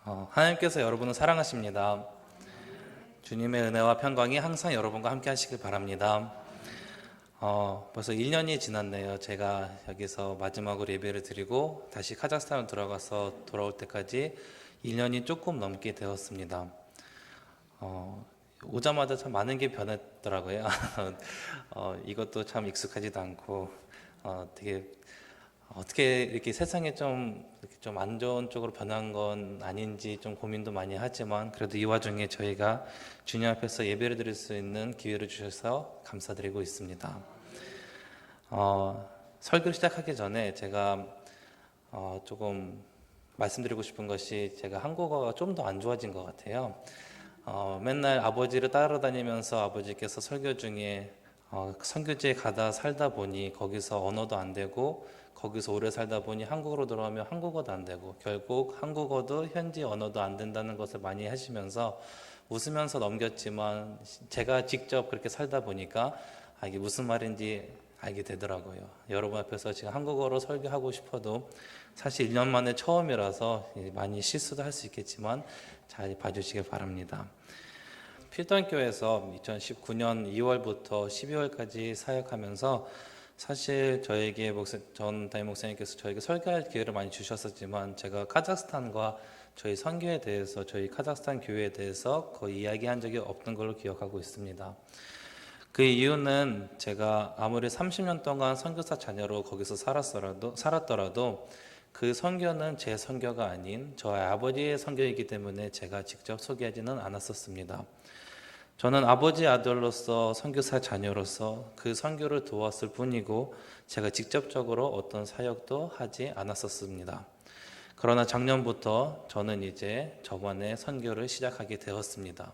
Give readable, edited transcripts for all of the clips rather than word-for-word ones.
하나님께서 여러분을 사랑하십니다. 주님의 은혜와 평강이 항상 여러분과 함께 하시길 바랍니다. 벌써 1년이 지났네요. 제가 여기서 마지막으로 예배를 드리고 다시 카자흐스탄으로 들어가서 돌아올 때까지 1년이 조금 넘게 되었습니다. 오자마자 참 많은 게 변했더라고요. 이것도 참 익숙하지도 않고 되게 어떻게 이렇게 세상에 좀 안 좋은 쪽으로 변한 건 아닌지 좀 고민도 많이 하지만 그래도 이 와중에 저희가 주님 앞에서 예배를 드릴 수 있는 기회를 주셔서 감사드리고 있습니다. 설교를 시작하기 전에 제가 조금 말씀드리고 싶은 것이 제가 한국어가 좀 더 안 좋아진 것 같아요. 맨날 아버지를 따라다니면서 아버지께서 설교 중에 선교지에 가다 살다 보니 거기서 언어도 안 되고 거기서 오래 살다 보니 한국으로 돌아오면 한국어도 안 되고 결국 한국어도 현지 언어도 안 된다는 것을 많이 하시면서 웃으면서 넘겼지만 제가 직접 그렇게 살다 보니까 이게 무슨 말인지 알게 되더라고요. 여러분 앞에서 지금 한국어로 설교하고 싶어도 사실 1년 만에 처음이라서 많이 실수도 할 수 있겠지만 잘 봐주시길 바랍니다. 필던교회에서 2019년 2월부터 12월까지 사역하면서 사실 저에게 전 담임 목사님께서 저에게 설교할 기회를 많이 주셨었지만 제가 카자흐스탄과 저희 선교에 대해서 저희 카자흐스탄 교회에 대해서 거의 이야기한 적이 없던 걸로 기억하고 있습니다. 그 이유는 제가 아무리 30년 동안 선교사 자녀로 거기서 살았더라도 그 선교는 제 선교가 아닌 저희 아버지의 선교이기 때문에 제가 직접 소개하지는 않았었습니다. 저는 아버지 아들로서 선교사 자녀로서 그 선교를 도왔을 뿐이고 제가 직접적으로 어떤 사역도 하지 않았었습니다. 그러나 작년부터 저는 이제 저번에 선교를 시작하게 되었습니다.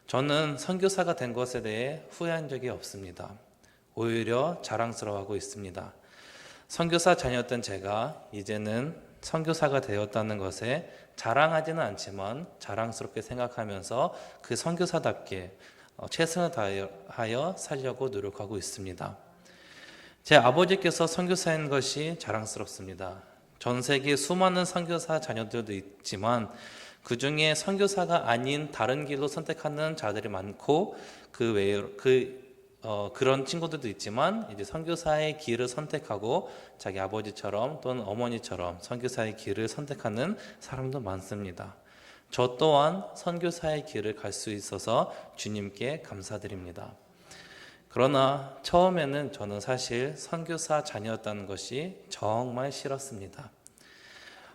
저는 선교사가 된 것에 대해 후회한 적이 없습니다. 오히려 자랑스러워하고 있습니다. 선교사 자녀였던 제가 이제는 선교사가 되었다는 것에 자랑하지는 않지만 자랑스럽게 생각하면서 그 선교사답게 최선을 다하여 살려고 노력하고 있습니다. 제 아버지께서 선교사인 것이 자랑스럽습니다. 전 세계 수많은 선교사 자녀들도 있지만 그 중에 선교사가 아닌 다른 길로 선택하는 자들이 많고 그 외에 그런 친구들도 있지만 이제 선교사의 길을 선택하고 자기 아버지처럼 또는 어머니처럼 선교사의 길을 선택하는 사람도 많습니다. 저 또한 선교사의 길을 갈 수 있어서 주님께 감사드립니다. 그러나 처음에는 저는 사실 선교사 자녀였다는 것이 정말 싫었습니다.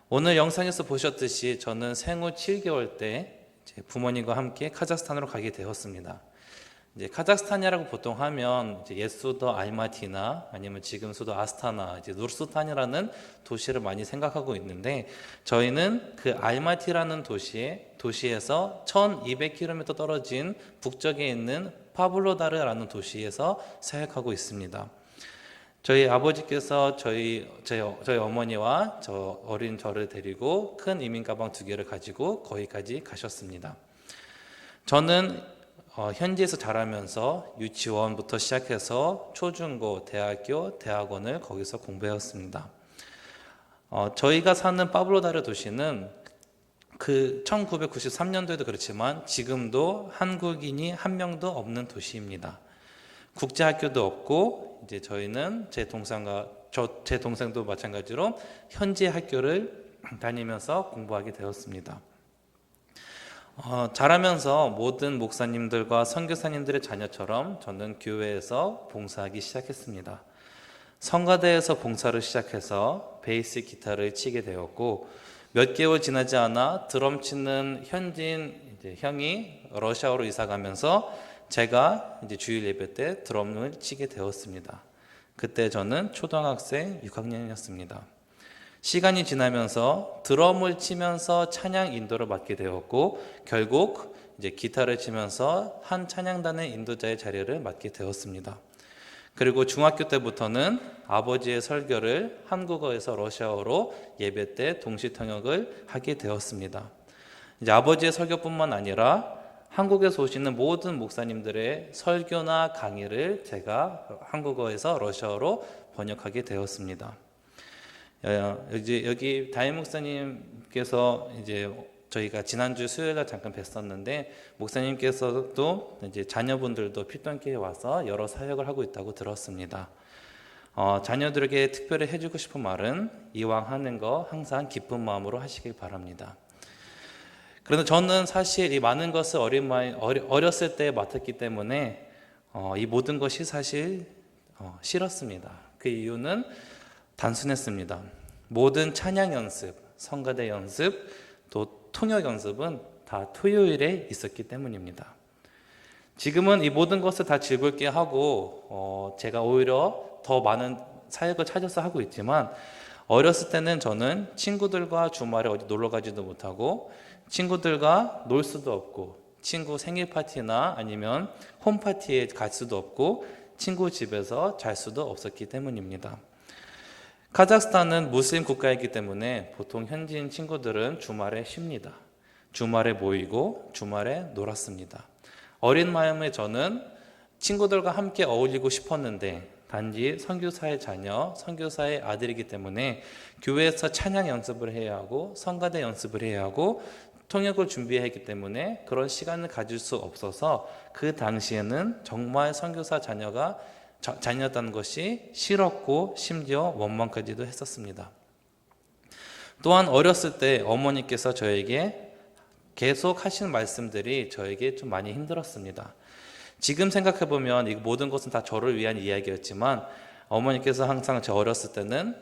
오늘 영상에서 보셨듯이 저는 생후 7개월 때 부모님과 함께 카자흐스탄으로 가게 되었습니다. 이제 카자흐스탄이라고 보통 하면 이제 옛 수도 알마티나 아니면 지금 수도 아스타나, 이제 누르sultan이라는 도시를 많이 생각하고 있는데 저희는 그 알마티라는 도시에서 1200km 떨어진 북쪽에 있는 파블로다르라는 도시에서 사역하고 있습니다. 저희 아버지께서 저희 어머니와 어린 저를 데리고 큰 이민 가방 2개를 가지고 거기까지 가셨습니다. 저는 현지에서 자라면서 유치원부터 시작해서 초중고, 대학교, 대학원을 거기서 공부해왔습니다. 저희가 사는 파블로다르 도시는 그 1993년도에도 그렇지만 지금도 한국인이 한 명도 없는 도시입니다. 국제학교도 없고 이제 저희는 제 동생도 마찬가지로 현지 학교를 다니면서 공부하게 되었습니다. 자라면서 모든 목사님들과 선교사님들의 자녀처럼 저는 교회에서 봉사하기 시작했습니다. 성가대에서 봉사를 시작해서 베이스 기타를 치게 되었고 몇 개월 지나지 않아 드럼 치는 현지인 형이 러시아로 이사 가면서 제가 이제 주일 예배 때 드럼을 치게 되었습니다. 그때 저는 초등학생 6학년이었습니다. 시간이 지나면서 드럼을 치면서 찬양 인도를 맡게 되었고 결국 이제 기타를 치면서 한 찬양단의 인도자의 자리를 맡게 되었습니다. 그리고 중학교 때부터는 아버지의 설교를 한국어에서 러시아어로 예배 때 동시 통역을 하게 되었습니다. 이제 아버지의 설교뿐만 아니라 한국에서 오시는 모든 목사님들의 설교나 강의를 제가 한국어에서 러시아어로 번역하게 되었습니다. 이제 여기 다임 목사님께서 이제 저희가 지난주 수요일날 잠깐 뵀었는데 목사님께서도 이제 자녀분들도 필동교회에 와서 여러 사역을 하고 있다고 들었습니다. 자녀들에게 특별히 해주고 싶은 말은 이왕 하는 거 항상 기쁜 마음으로 하시길 바랍니다. 그런데 저는 사실 이 많은 것을 어렸을 때 맡았기 때문에 이 모든 것이 사실 싫었습니다. 그 이유는 단순했습니다. 모든 찬양 연습, 성가대 연습, 또 통역 연습은 다 토요일에 있었기 때문입니다. 지금은 이 모든 것을 다 즐겁게 하고 제가 오히려 더 많은 사역을 찾아서 하고 있지만 어렸을 때는 저는 친구들과 주말에 어디 놀러 가지도 못하고 친구들과 놀 수도 없고 친구 생일 파티나 아니면 홈파티에 갈 수도 없고 친구 집에서 잘 수도 없었기 때문입니다. 카자흐스탄은 무슬림 국가이기 때문에 보통 현지인 친구들은 주말에 쉽니다. 주말에 모이고 주말에 놀았습니다. 어린 마음에 저는 친구들과 함께 어울리고 싶었는데 단지 선교사의 자녀, 선교사의 아들이기 때문에 교회에서 찬양 연습을 해야 하고 성가대 연습을 해야 하고 통역을 준비해야 했기 때문에 그런 시간을 가질 수 없어서 그 당시에는 정말 선교사 자녀였다는 것이 싫었고 심지어 원망까지도 했었습니다. 또한 어렸을 때 어머니께서 저에게 계속 하시는 말씀들이 저에게 좀 많이 힘들었습니다. 지금 생각해보면 이 모든 것은 다 저를 위한 이야기였지만 어머니께서 항상 저 어렸을 때는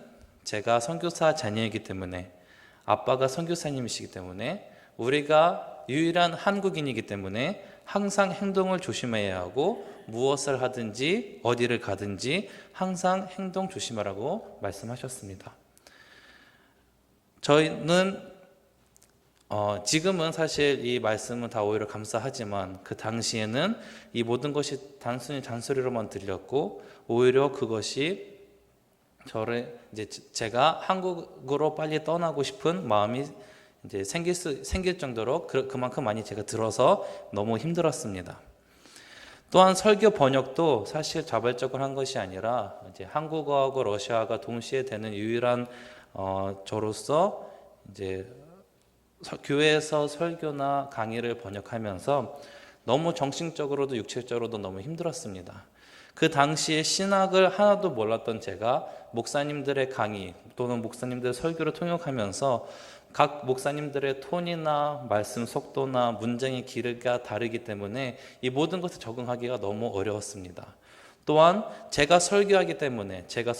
제가 선교사 자녀이기 때문에 아빠가 선교사님이시기 때문에 우리가 유일한 한국인이기 때문에 항상 행동을 조심해야 하고 무엇을 하든지 어디를 가든지 항상 행동 조심하라고 말씀하셨습니다. 저희는 지금은 사실 이 말씀은 다 오히려 감사하지만 그 당시에는 이 모든 것이 단순히 잔소리로만 들렸고 오히려 그것이 제가 한국으로 빨리 떠나고 싶은 마음이 이제 생길 정도로 그만큼 많이 제가 들어서 너무 힘들었습니다. 또한 설교 번역도 사실 자발적으로 한 것이 아니라 이제 한국어하고 러시아가 동시에 되는 유일한 저로서 이제 교회에서 설교나 강의를 번역하면서 너무 정신적으로도 육체적으로도 너무 힘들었습니다. 그 당시에 신학을 하나도 몰랐던 제가 목사님들의 강의 또는 목사님들의 설교를 통역하면서 각 목사님들의 톤이나 말씀 속도나 문장의 길이가 다르기 때문에 이 모든 것에 적응하기가 너무 어려웠습니다. 또한 제가 설교하기 때문에 제가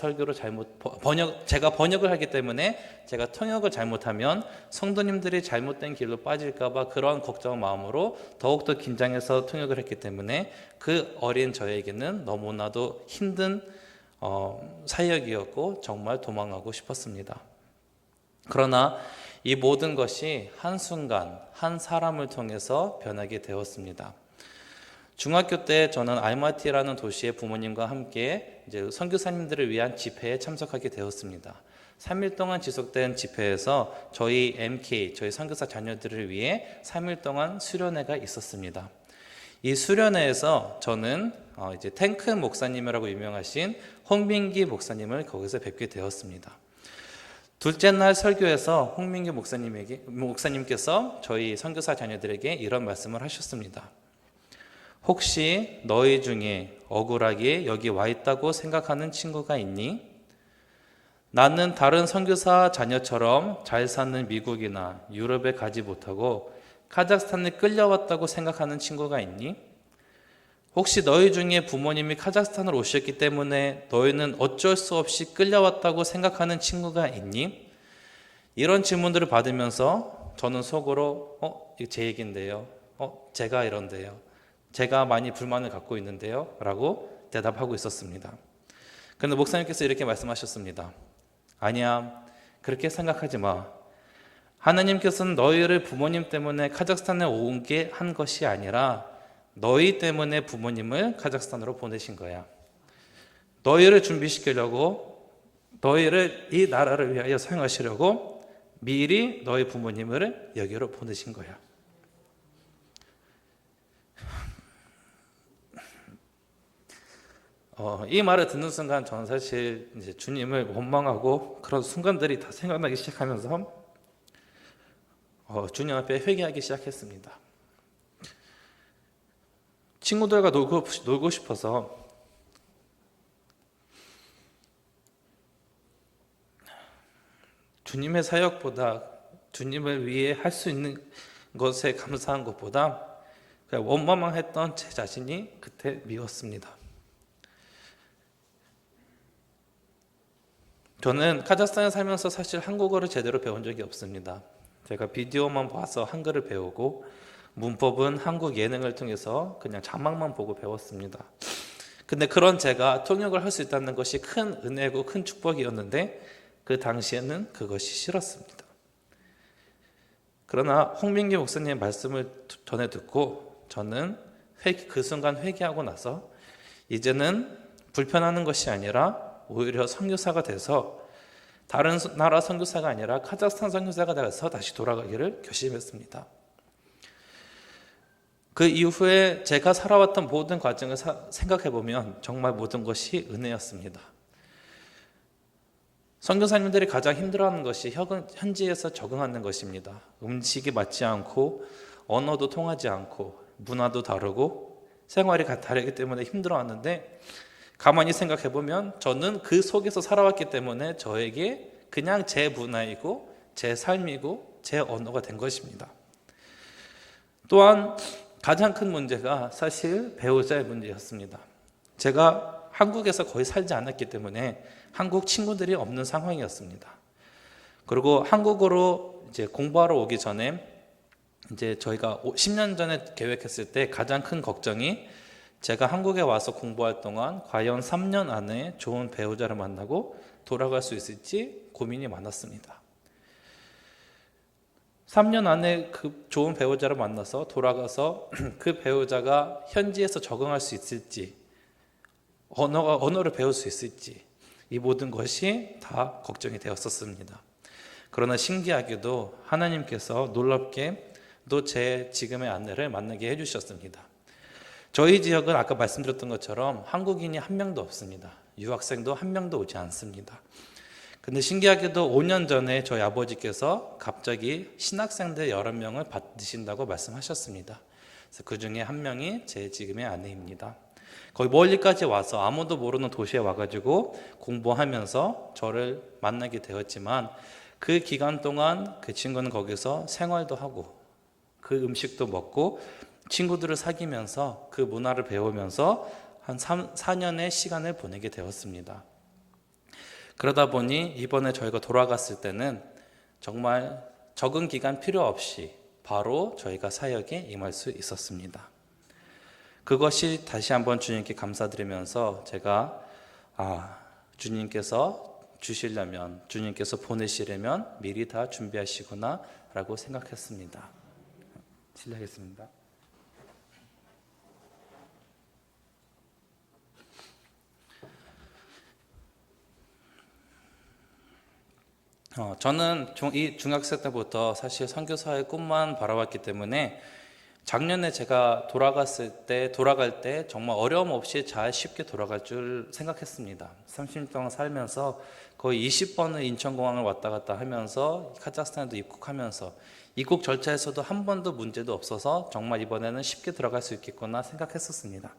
번역을 하기 때문에 제가 통역을 잘못하면 성도님들이 잘못된 길로 빠질까 봐 그런 걱정 마음으로 더욱더 긴장해서 통역을 했기 때문에 그 어린 저에게는 너무나도 힘든 사역이었고 정말 도망가고 싶었습니다. 그러나 이 모든 것이 한순간 한 사람을 통해서 변하게 되었습니다. 중학교 때 저는 알마티라는 도시의 부모님과 함께 이제 선교사님들을 위한 집회에 참석하게 되었습니다. 3일 동안 지속된 집회에서 저희 선교사 자녀들을 위해 3일 동안 수련회가 있었습니다. 이 수련회에서 저는 이제 탱크 목사님이라고 유명하신 홍민기 목사님을 거기서 뵙게 되었습니다. 둘째 날 설교에서 홍민기 목사님께서 저희 선교사 자녀들에게 이런 말씀을 하셨습니다. 혹시 너희 중에 억울하게 여기 와 있다고 생각하는 친구가 있니? 나는 다른 선교사 자녀처럼 잘 사는 미국이나 유럽에 가지 못하고 카자흐스탄에 끌려왔다고 생각하는 친구가 있니? 혹시 너희 중에 부모님이 카자흐스탄으로 오셨기 때문에 너희는 어쩔 수 없이 끌려왔다고 생각하는 친구가 있니? 이런 질문들을 받으면서 저는 속으로 이거 제 얘기인데요. 제가 이런데요. 제가 많이 불만을 갖고 있는데요. 라고 대답하고 있었습니다. 그런데 목사님께서 이렇게 말씀하셨습니다. 아니야, 그렇게 생각하지 마. 하나님께서는 너희를 부모님 때문에 카자흐스탄에 오게 한 것이 아니라 너희 때문에 부모님을 카자흐스탄으로 보내신 거야. 너희를 준비시키려고, 너희를 이 나라를 위하여 사용하시려고 미리 너희 부모님을 여기로 보내신 거야. 이 말을 듣는 순간 저는 사실 이제 주님을 원망하고 그런 순간들이 다 생각나기 시작하면서 주님 앞에 회개하기 시작했습니다. 친구들과 놀고 싶어서 주님의 사역보다 주님을 위해 할 수 있는 것에 감사한 것보다 그냥 원망했던 제 자신이 그때 미웠습니다. 저는 카자흐스탄에 살면서 사실 한국어를 제대로 배운 적이 없습니다. 제가 비디오만 봐서 한글을 배우고 문법은 한국 예능을 통해서 그냥 자막만 보고 배웠습니다. 근데 그런 제가 통역을 할 수 있다는 것이 큰 은혜고 큰 축복이었는데 그 당시에는 그것이 싫었습니다. 그러나 홍민기 목사님의 말씀을 전해 듣고 저는 그 순간 회개하고 나서 이제는 불편하는 것이 아니라 오히려 선교사가 돼서 다른 나라 선교사가 아니라 카자흐스탄 선교사가 돼서 다시 돌아가기를 결심했습니다. 그 이후에 제가 살아왔던 모든 과정을 생각해 보면 정말 모든 것이 은혜였습니다. 선교사님들이 가장 힘들어하는 것이 현지에서 적응하는 것입니다. 음식이 맞지 않고 언어도 통하지 않고 문화도 다르고 생활이 다르기 때문에 힘들어하는데 가만히 생각해 보면 저는 그 속에서 살아왔기 때문에 저에게 그냥 제 문화이고 제 삶이고 제 언어가 된 것입니다. 또한 가장 큰 문제가 사실 배우자의 문제였습니다. 제가 한국에서 거의 살지 않았기 때문에 한국 친구들이 없는 상황이었습니다. 그리고 한국으로 이제 공부하러 오기 전에 이제 저희가 10년 전에 계획했을 때 가장 큰 걱정이 제가 한국에 와서 공부할 동안 과연 3년 안에 좋은 배우자를 만나고 돌아갈 수 있을지 고민이 많았습니다. 3년 안에 그 좋은 배우자를 만나서 돌아가서 그 배우자가 현지에서 적응할 수 있을지, 언어를 배울 수 있을지, 이 모든 것이 다 걱정이 되었었습니다. 그러나 신기하게도 하나님께서 놀랍게도 제 지금의 아내를 만나게 해주셨습니다. 저희 지역은 아까 말씀드렸던 것처럼 한국인이 한 명도 없습니다. 유학생도 한 명도 오지 않습니다. 근데 신기하게도 5년 전에 저희 아버지께서 갑자기 신학생들 여러 명을 받으신다고 말씀하셨습니다. 그래서 그 중에 한 명이 제 지금의 아내입니다. 거의 멀리까지 와서 아무도 모르는 도시에 와가지고 공부하면서 저를 만나게 되었지만 그 기간 동안 그 친구는 거기서 생활도 하고 그 음식도 먹고 친구들을 사귀면서 그 문화를 배우면서 한 4년의 시간을 보내게 되었습니다. 그러다 보니 이번에 저희가 돌아갔을 때는 정말 적응 기간 필요 없이 바로 저희가 사역에 임할 수 있었습니다. 그것이 다시 한번 주님께 감사드리면서 제가 주님께서 주시려면, 주님께서 보내시려면 미리 다 준비하시구나 라고 생각했습니다. 실례하겠습니다. 저는 이 중학생 때부터 사실 선교사의 꿈만 바라봤기 때문에 작년에 제가 돌아갈 때 정말 어려움 없이 잘 쉽게 돌아갈 줄 생각했습니다. 30년 동안 살면서 거의 20번을 인천공항을 왔다 갔다 하면서 카자흐스탄에도 입국하면서 입국 절차에서도 한 번도 문제도 없어서 정말 이번에는 쉽게 들어갈 수 있겠구나 생각했었습니다.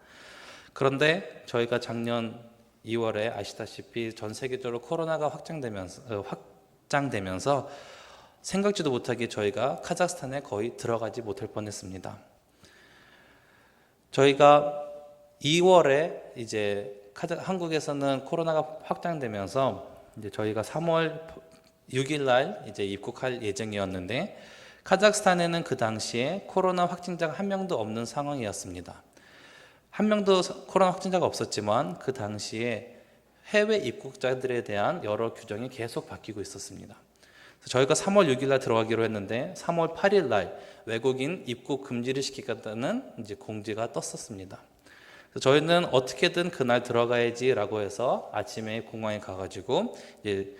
그런데 저희가 작년 2월에 아시다시피 전 세계적으로 코로나가 확장되면서 생각지도 못하게 저희가 카자흐스탄에 거의 들어가지 못할 뻔했습니다. 저희가 2월에 이제 한국에서는 코로나가 확장되면서 이제 저희가 3월 6일 날 이제 입국할 예정이었는데 카자흐스탄에는 그 당시에 코로나 확진자가 한 명도 없는 상황이었습니다. 한 명도 코로나 확진자가 없었지만 그 당시에 해외 입국자들에 대한 여러 규정이 계속 바뀌고 있었습니다. 저희가 3월 6일 날 들어가기로 했는데 3월 8일 날 외국인 입국 금지를 시키겠다는 이제 공지가 떴었습니다. 그래서 저희는 어떻게든 그날 들어가야지라고 해서 아침에 공항에 가가지고 이제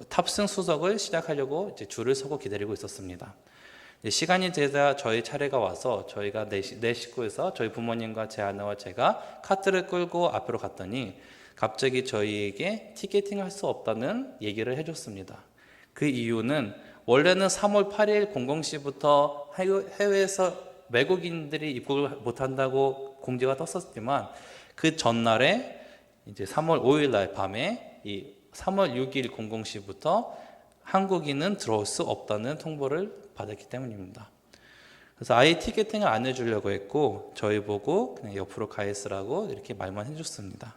탑승 수속을 시작하려고 이제 줄을 서고 기다리고 있었습니다. 이제 시간이 되자 저희 차례가 와서 저희가 네 식구에서 저희 부모님과 제 아내와 제가 카트를 끌고 앞으로 갔더니 갑자기 저희에게 티켓팅을 할 수 없다는 얘기를 해줬습니다. 그 이유는 원래는 3월 8일 00시부터 해외에서 외국인들이 입국을 못한다고 공지가 떴었지만 그 전날에 이제 3월 5일 날 밤에 이 3월 6일 00시부터 한국인은 들어올 수 없다는 통보를 받았기 때문입니다. 그래서 아예 티켓팅을 안 해주려고 했고 저희 보고 그냥 옆으로 가 있으라고 이렇게 말만 해줬습니다.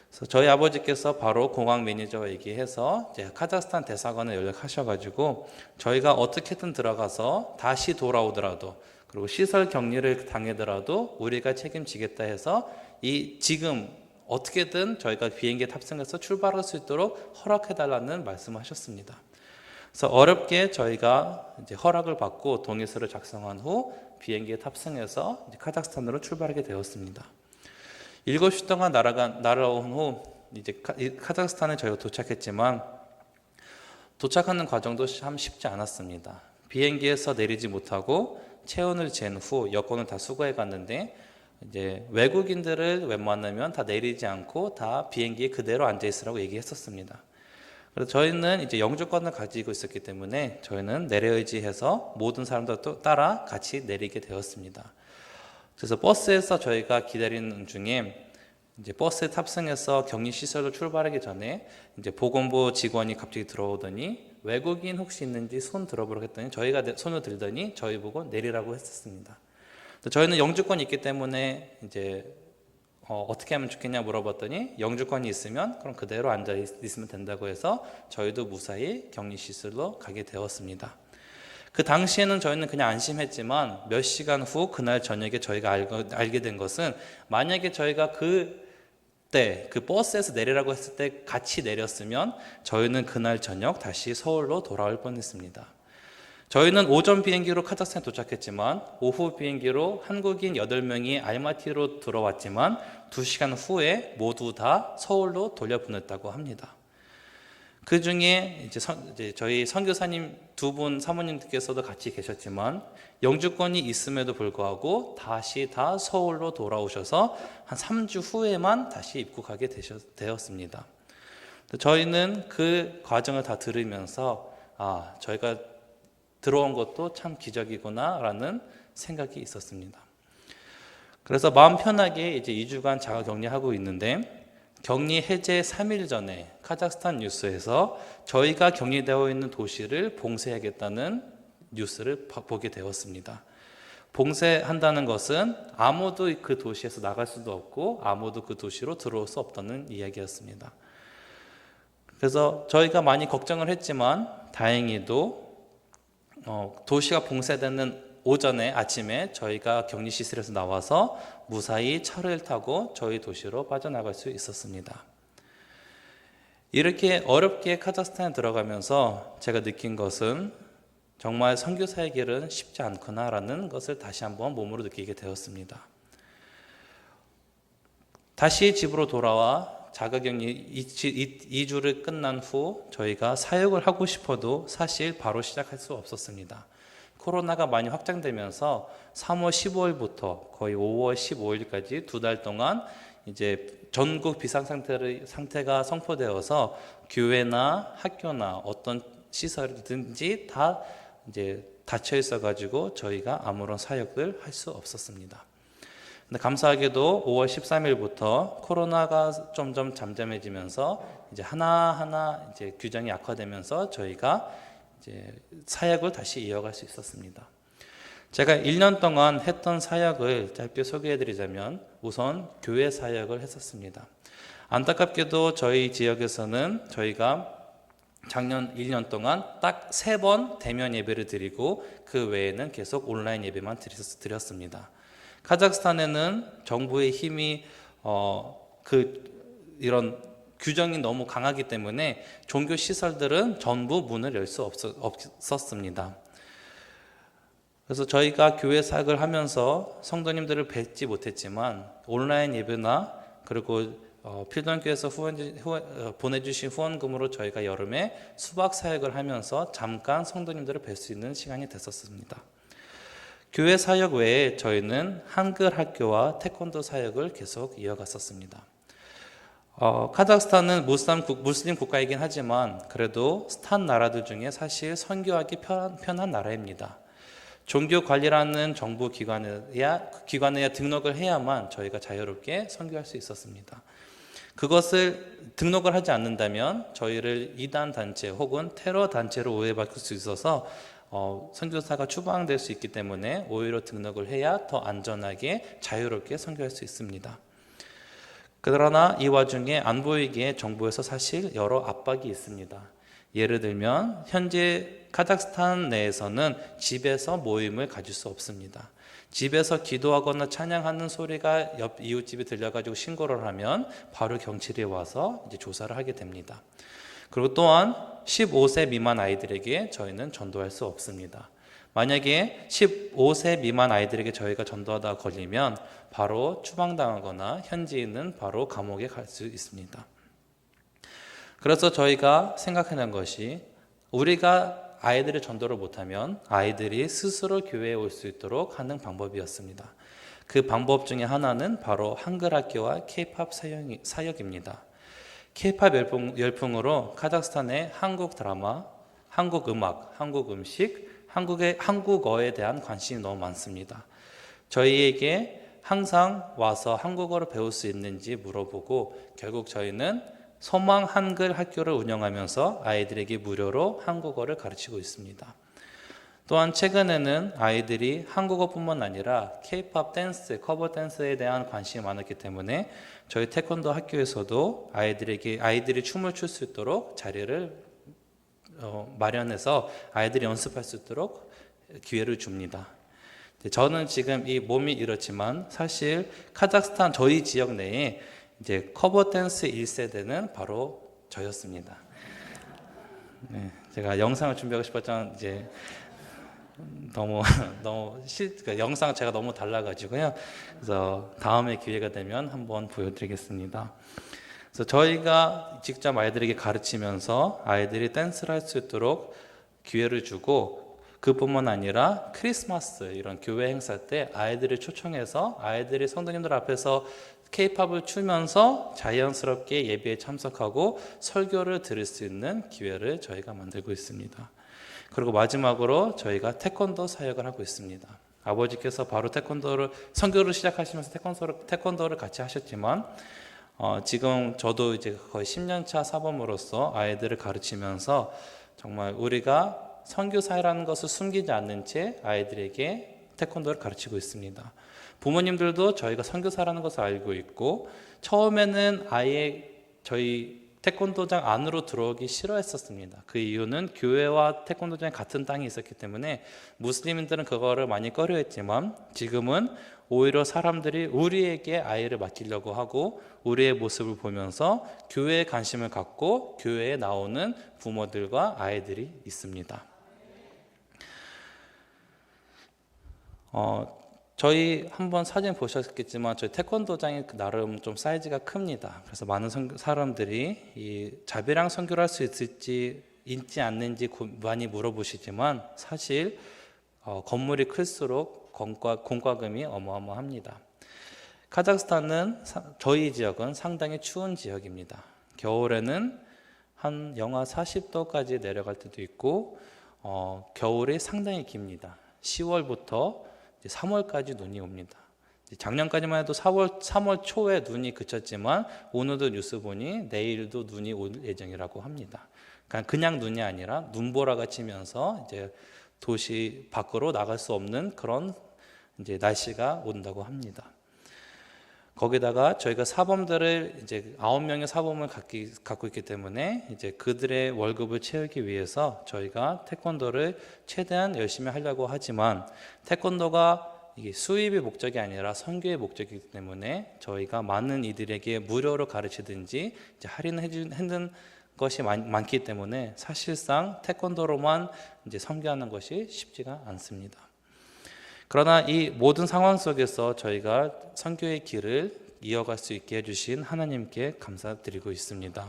그래서 저희 아버지께서 바로 공항 매니저와 얘기해서 이제 카자흐스탄 대사관에 연락하셔가지고 저희가 어떻게든 들어가서 다시 돌아오더라도 그리고 시설 격리를 당하더라도 우리가 책임지겠다 해서 이 지금 어떻게든 저희가 비행기에 탑승해서 출발할 수 있도록 허락해달라는 말씀하셨습니다. 그래서 어렵게 저희가 이제 허락을 받고 동의서를 작성한 후 비행기에 탑승해서 이제 카자흐스탄으로 출발하게 되었습니다. 7시 동안 날아온 후 이제 카자흐스탄에 저희가 도착했지만 도착하는 과정도 참 쉽지 않았습니다. 비행기에서 내리지 못하고 체온을 잰 후 여권을 다 수거해 갔는데 이제 외국인들을 웬만하면 다 내리지 않고 다 비행기에 그대로 앉아 있으라고 얘기했었습니다. 그래서 저희는 이제 영주권을 가지고 있었기 때문에 저희는 내려의지해서 모든 사람들 따라 같이 내리게 되었습니다. 그래서 버스에서 저희가 기다리는 중에 이제 버스에 탑승해서 격리 시설로 출발하기 전에 이제 보건부 직원이 갑자기 들어오더니 외국인 혹시 있는지 손 들어보라고 했더니 저희가 손을 들더니 저희 보고 내리라고 했었습니다. 저희는 영주권이 있기 때문에 이제 어떻게 하면 좋겠냐 물어봤더니 영주권이 있으면 그럼 그대로 앉아 있으면 된다고 해서 저희도 무사히 격리시설로 가게 되었습니다. 그 당시에는 저희는 그냥 안심했지만 몇 시간 후 그날 저녁에 저희가 알게 된 것은 만약에 저희가 그때 그 버스에서 내리라고 했을 때 같이 내렸으면 저희는 그날 저녁 다시 서울로 돌아올 뻔했습니다. 저희는 오전 비행기로 카자흐스탄에 도착했지만 오후 비행기로 한국인 8명이 알마티로 들어왔지만 2시간 후에 모두 다 서울로 돌려보냈다고 합니다. 그 중에 이제 저희 선교사님 2분 사모님께서도 같이 계셨지만 영주권이 있음에도 불구하고 다시 다 서울로 돌아오셔서 한 3주 후에만 다시 입국하게 되었습니다. 저희는 그 과정을 다 들으면서 저희가 들어온 것도 참 기적이구나 라는 생각이 있었습니다. 그래서 마음 편하게 이제 2주간 자가 격리하고 있는데 격리 해제 3일 전에 카자흐스탄 뉴스에서 저희가 격리되어 있는 도시를 봉쇄하겠다는 뉴스를 보게 되었습니다. 봉쇄한다는 것은 아무도 그 도시에서 나갈 수도 없고 아무도 그 도시로 들어올 수 없다는 이야기였습니다. 그래서 저희가 많이 걱정을 했지만 다행히도 도시가 봉쇄되는 아침에 저희가 격리시설에서 나와서 무사히 차를 타고 저희 도시로 빠져나갈 수 있었습니다. 이렇게 어렵게 카자흐스탄에 들어가면서 제가 느낀 것은 정말 선교사의 길은 쉽지 않구나라는 것을 다시 한번 몸으로 느끼게 되었습니다. 다시 집으로 돌아와 자가격리 2주를 끝난 후 저희가 사역을 하고 싶어도 사실 바로 시작할 수 없었습니다. 코로나가 많이 확장되면서 3월 15일부터 거의 5월 15일까지 2달 동안 이제 전국 비상상태가 선포되어서 교회나 학교나 어떤 시설이든지 다 이제 닫혀 있어가지고 저희가 아무런 사역을 할 수 없었습니다. 근데 감사하게도 5월 13일부터 코로나가 점점 잠잠해지면서 이제 하나하나 이제 규정이 약화되면서 저희가 이제 사역을 다시 이어갈 수 있었습니다. 제가 1년 동안 했던 사역을 짧게 소개해드리자면 우선 교회 사역을 했었습니다. 안타깝게도 저희 지역에서는 저희가 작년 1년 동안 딱 3번 대면 예배를 드리고 그 외에는 계속 온라인 예배만 드렸습니다. 카자흐스탄에는 정부의 힘이 이런 규정이 너무 강하기 때문에 종교 시설들은 전부 문을 열 수 없었습니다. 그래서 저희가 교회 사역을 하면서 성도님들을 뵙지 못했지만 온라인 예배나 그리고 필동교에서 보내주신 후원금으로 저희가 여름에 수박 사역을 하면서 잠깐 성도님들을 뵐 수 있는 시간이 됐었습니다. 교회 사역 외에 저희는 한글 학교와 태권도 사역을 계속 이어갔었습니다. 카자흐스탄은 무슬림 국가이긴 하지만 그래도 스탄 나라들 중에 사실 선교하기 편한 나라입니다. 종교 관리라는 정부 기관에 등록을 해야만 저희가 자유롭게 선교할 수 있었습니다. 그것을 등록을 하지 않는다면 저희를 이단 단체 혹은 테러 단체로 오해받을 수 있어서 선교사가 추방될 수 있기 때문에 오히려 등록을 해야 더 안전하게 자유롭게 선교할 수 있습니다. 그러나 이 와중에 안 보이기에 정부에서 사실 여러 압박이 있습니다. 예를 들면 현재 카자흐스탄 내에서는 집에서 모임을 가질 수 없습니다. 집에서 기도하거나 찬양하는 소리가 옆 이웃집에 들려가지고 신고를 하면 바로 경찰이 와서 이제 조사를 하게 됩니다. 그리고 또한 15세 미만 아이들에게 저희는 전도할 수 없습니다. 만약에 15세 미만 아이들에게 저희가 전도하다가 걸리면 바로 추방당하거나 현지인은 바로 감옥에 갈 수 있습니다. 그래서 저희가 생각해낸 것이 우리가 아이들의 전도를 못하면 아이들이 스스로 교회에 올 수 있도록 하는 방법이었습니다. 그 방법 중에 하나는 바로 한글 학교와 K-팝 사역입니다. K-팝 열풍으로 카자흐스탄의 한국 드라마, 한국 음악, 한국 음식, 한국어에 대한 관심이 너무 많습니다. 저희에게 항상 와서 한국어를 배울 수 있는지 물어보고 결국 저희는 소망 한글 학교를 운영하면서 아이들에게 무료로 한국어를 가르치고 있습니다. 또한 최근에는 아이들이 한국어뿐만 아니라 K-팝 댄스, 커버 댄스에 대한 관심이 많았기 때문에 저희 태권도 학교에서도 아이들이 춤을 출 수 있도록 자리를 마련해서 아이들이 연습할 수 있도록 기회를 줍니다. 저는 지금 이 몸이 이렇지만 사실 카자흐스탄 저희 지역 내에 이제 커버 댄스 1세대는 바로 저였습니다. 네, 제가 영상을 준비하고 싶었지만 이제 그러니까 영상 제가 너무 달라가지고요. 그래서 다음에 기회가 되면 한번 보여드리겠습니다. 그래서 저희가 직접 아이들에게 가르치면서 아이들이 댄스를 할 수 있도록 기회를 주고 그뿐만 아니라 크리스마스 이런 교회 행사 때 아이들을 초청해서 아이들이 성도님들 앞에서 K-팝을 추면서 자연스럽게 예배에 참석하고 설교를 들을 수 있는 기회를 저희가 만들고 있습니다. 그리고 마지막으로 저희가 태권도 사역을 하고 있습니다. 아버지께서 바로 선교를 시작하시면서 태권도를 같이 하셨지만 지금 저도 이제 거의 10년차 사범으로서 아이들을 가르치면서 정말 우리가 선교사라는 것을 숨기지 않는 채 아이들에게 태권도를 가르치고 있습니다. 부모님들도 저희가 선교사라는 것을 알고 있고 처음에는 아예 저희 태권도장 안으로 들어오기 싫어했었습니다. 그 이유는 교회와 태권도장이 같은 땅에 있었기 때문에 무슬림들은 그거를 많이 꺼려했지만 지금은 오히려 사람들이 우리에게 아이를 맡기려고 하고 우리의 모습을 보면서 교회에 관심을 갖고 교회에 나오는 부모들과 아이들이 있습니다. 저희 한번 사진 보셨겠지만 저희 태권도장이 나름 좀 사이즈가 큽니다. 그래서 많은 사람들이 이 자비랑 선교를 할 수 있지 않는지 많이 물어보시지만 사실 건물이 클수록 공과금이 어마어마합니다. 카자흐스탄은 저희 지역은 상당히 추운 지역입니다. 겨울에는 한 영하 40도까지 내려갈 때도 있고 겨울이 상당히 깁니다. 10월부터 3월까지 눈이 옵니다. 작년까지만 해도 3월 초에 눈이 그쳤지만 오늘도 뉴스 보니 내일도 눈이 올 예정이라고 합니다. 그냥 눈이 아니라 눈보라가 치면서 이제 도시 밖으로 나갈 수 없는 그런 이제 날씨가 온다고 합니다. 거기다가 저희가 사범들을 이제 9명의 사범을 갖고 있기 때문에 이제 그들의 월급을 채우기 위해서 저희가 태권도를 최대한 열심히 하려고 하지만 태권도가 이게 수입의 목적이 아니라 선교의 목적이기 때문에 저희가 많은 이들에게 무료로 가르치든지 이제 할인해주는 것이 많기 때문에 사실상 태권도로만 이제 선교하는 것이 쉽지가 않습니다. 그러나 이 모든 상황 속에서 저희가 선교의 길을 이어갈 수 있게 해주신 하나님께 감사드리고 있습니다.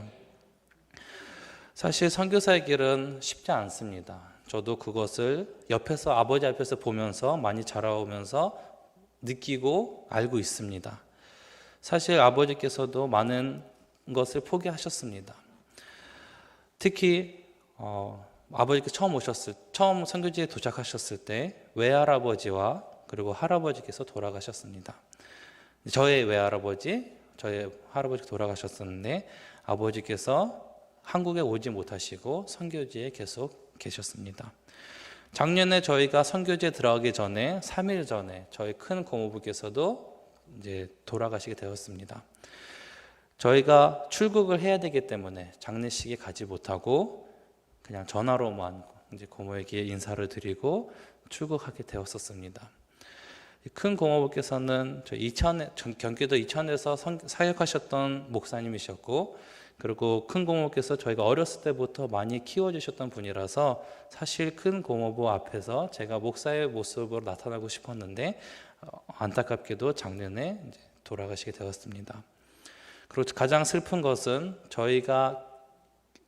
사실 선교사의 길은 쉽지 않습니다. 저도 그것을 옆에서 아버지 앞에서 보면서 많이 자라오면서 느끼고 알고 있습니다. 사실 아버지께서도 많은 것을 포기하셨습니다. 특히 아버지께서 처음 선교지에 도착하셨을 때 외할아버지와 그리고 할아버지께서 돌아가셨습니다. 저의 외할아버지, 저의 할아버지가 돌아가셨었는데 아버지께서 한국에 오지 못하시고 선교지에 계속 계셨습니다. 작년에 저희가 선교지에 들어가기 전에 3일 전에 저희 큰 고모부께서도 이제 돌아가시게 되었습니다. 저희가 출국을 해야 되기 때문에 장례식에 가지 못하고 그냥 전화로만 이제 고모에게 인사를 드리고 출국하게 되었었습니다. 큰 고모부께서는 경기도 이천에서 사역하셨던 목사님이셨고, 그리고 큰 고모부께서 저희가 어렸을 때부터 많이 키워주셨던 분이라서 사실 큰 고모부 앞에서 제가 목사의 모습으로 나타나고 싶었는데 안타깝게도 작년에 이제 돌아가시게 되었습니다. 그리고 가장 슬픈 것은 저희가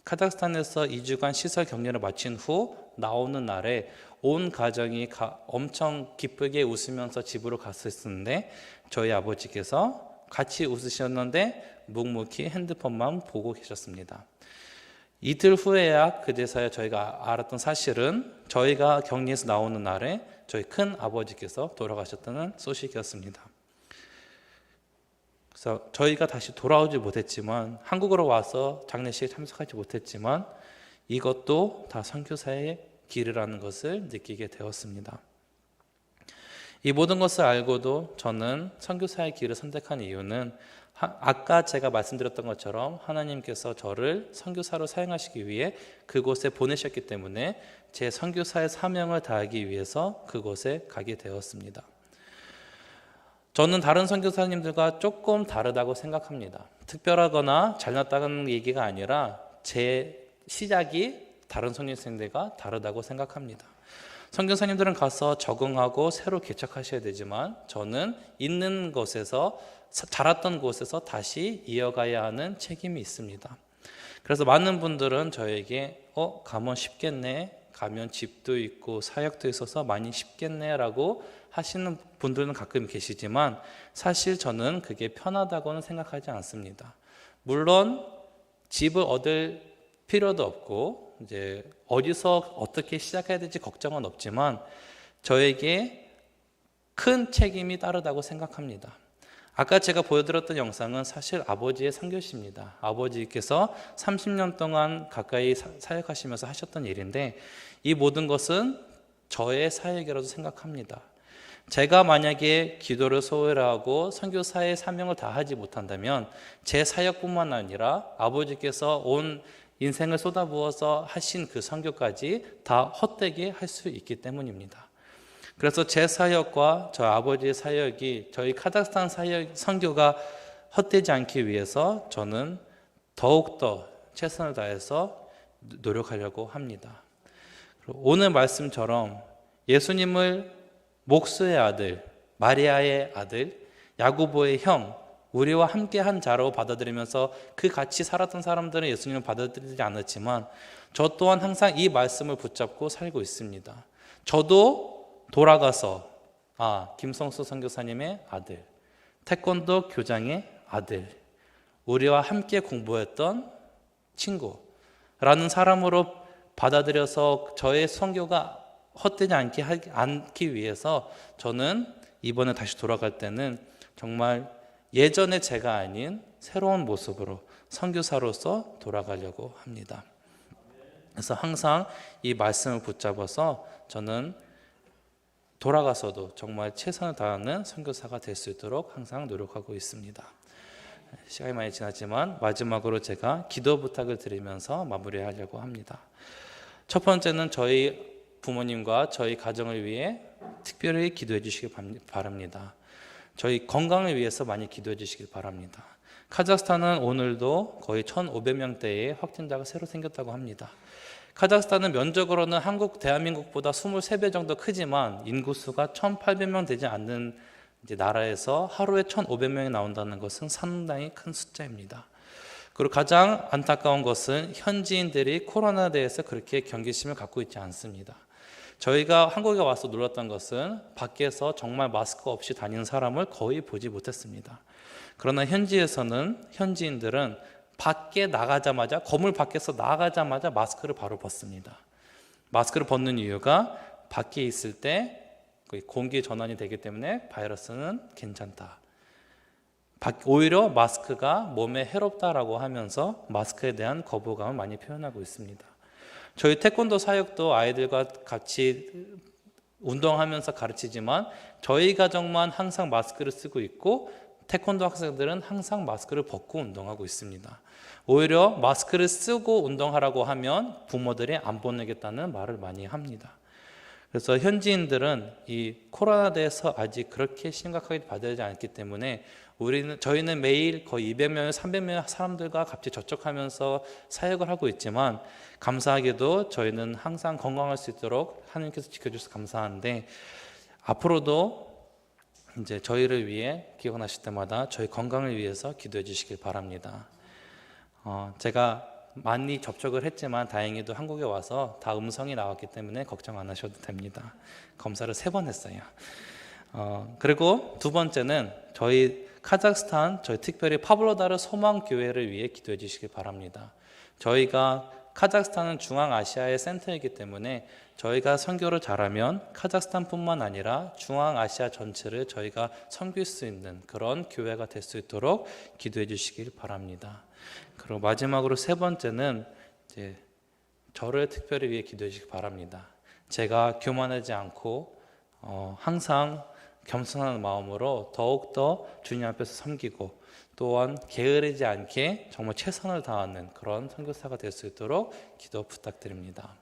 카자흐스탄에서 2주간 시설 격리를 마친 후 나오는 날에 온 가정이 엄청 기쁘게 웃으면서 집으로 갔었는데 저희 아버지께서 같이 웃으셨는데 묵묵히 핸드폰만 보고 계셨습니다. 이틀 후에야 그제서야 저희가 알았던 사실은 저희가 격리에서 나오는 날에 저희 큰 아버지께서 돌아가셨다는 소식이었습니다. 그래서 저희가 다시 돌아오지 못했지만, 한국으로 와서 장례식에 참석하지 못했지만 이것도 다 선교사의 길이라는 것을 느끼게 되었습니다. 이 모든 것을 알고도 저는 선교사의 길을 선택한 이유는 아까 제가 말씀드렸던 것처럼 하나님께서 저를 선교사로 사용하시기 위해 그곳에 보내셨기 때문에 제 선교사의 사명을 다하기 위해서 그곳에 가게 되었습니다. 저는 다른 선교사님들과 조금 다르다고 생각합니다. 특별하거나 잘났다는 얘기가 아니라 제 시작이 다른 선교사님들과 다르다고 생각합니다. 선교사님들은 가서 적응하고 새로 개척하셔야 되지만 저는 있는 곳에서, 자랐던 곳에서 다시 이어가야 하는 책임이 있습니다. 그래서 많은 분들은 저에게 가면 쉽겠네, 가면 집도 있고 사역도 있어서 많이 쉽겠네 라고 하시는 분들은 가끔 계시지만 사실 저는 그게 편하다고는 생각하지 않습니다. 물론 집을 얻을 필요도 없고 이제 어디서 어떻게 시작해야 될지 걱정은 없지만 저에게 큰 책임이 따르다고 생각합니다. 아까 제가 보여드렸던 영상은 사실 아버지의 선교시입니다. 아버지께서 30년 동안 가까이 사역하시면서 하셨던 일인데 이 모든 것은 저의 사역이라고 생각합니다. 제가 만약에 기도를 소홀히 하고 선교사의 사명을 다하지 못한다면 제 사역뿐만 아니라 아버지께서 온 인생을 쏟아부어서 하신 그 선교까지 다 헛되게 할 수 있기 때문입니다. 그래서 제 사역과 저 아버지의 사역이, 저희 카자흐스탄 선교가 헛되지 않기 위해서 저는 더욱더 최선을 다해서 노력하려고 합니다. 오늘 말씀처럼 예수님을 목수의 아들, 마리아의 아들, 야고보의 형, 우리와 함께한 자로 받아들이면서 그 같이 살았던 사람들은 예수님을 받아들이지 않았지만 저 또한 항상 이 말씀을 붙잡고 살고 있습니다. 저도 돌아가서 김성수 선교사님의 아들, 태권도 교장의 아들, 우리와 함께 공부했던 친구라는 사람으로 받아들여서 저의 선교가 헛되지 않기 위해서 저는 이번에 다시 돌아갈 때는 정말 예전의 제가 아닌 새로운 모습으로 선교사로서 돌아가려고 합니다. 그래서 항상 이 말씀을 붙잡아서 저는 돌아가서도 정말 최선을 다하는 선교사가 될 수 있도록 항상 노력하고 있습니다. 시간이 많이 지났지만 마지막으로 제가 기도 부탁을 드리면서 마무리하려고 합니다. 첫 번째는 저희 부모님과 저희 가정을 위해 특별히 기도해 주시기 바랍니다. 저희 건강을 위해서 많이 기도해 주시기 바랍니다. 카자흐스탄은 오늘도 거의 1,500명대의 확진자가 새로 생겼다고 합니다. 카자흐스탄은 면적으로는 대한민국보다 23배 정도 크지만 인구수가 1,800명 되지 않는 이제 나라에서 하루에 1,500명이 나온다는 것은 상당히 큰 숫자입니다. 그리고 가장 안타까운 것은 현지인들이 코로나에 대해서 그렇게 경계심을 갖고 있지 않습니다. 저희가 한국에 와서 놀랐던 것은 밖에서 정말 마스크 없이 다니는 사람을 거의 보지 못했습니다. 그러나 현지인들은 밖에 나가자마자, 건물 밖에서 나가자마자 마스크를 바로 벗습니다. 마스크를 벗는 이유가 밖에 있을 때 공기 전환이 되기 때문에 바이러스는 괜찮다. 오히려 마스크가 몸에 해롭다라고 하면서 마스크에 대한 거부감을 많이 표현하고 있습니다. 저희 태권도 사역도 아이들과 같이 운동하면서 가르치지만 저희 가정만 항상 마스크를 쓰고 있고 태권도 학생들은 항상 마스크를 벗고 운동하고 있습니다. 오히려 마스크를 쓰고 운동하라고 하면 부모들이 안 보내겠다는 말을 많이 합니다. 그래서 현지인들은 이 코로나에 대해서 아직 그렇게 심각하게 받아들이지 않기 때문에 저희는 매일 거의 200명, 300명 사람들과 같이 접촉하면서 사역을 하고 있지만 감사하게도 저희는 항상 건강할 수 있도록 하나님께서 지켜주셔서 감사한데 앞으로도 이제 저희를 위해 기억나실 때마다 저희 건강을 위해서 기도해 주시길 바랍니다. 제가 많이 접촉을 했지만 다행히도 한국에 와서 다 음성이 나왔기 때문에 걱정 안 하셔도 됩니다. 검사를 3번 했어요. 그리고 두 번째는 저희 카자흐스탄, 저희 특별히 파블로다르 소망교회를 위해 기도해 주시길 바랍니다. 저희가 카자흐스탄은 중앙아시아의 센터이기 때문에 저희가 선교를 잘하면 카자흐스탄뿐만 아니라 중앙아시아 전체를 저희가 섬길 수 있는 그런 교회가 될 수 있도록 기도해 주시길 바랍니다. 그리고 마지막으로 세 번째는 이제 저를 특별히 위해 기도해 주시기 바랍니다. 제가 교만하지 않고 항상 겸손한 마음으로 더욱더 주님 앞에서 섬기고 또한 게으르지 않게 정말 최선을 다하는 그런 선교사가 될 수 있도록 기도 부탁드립니다.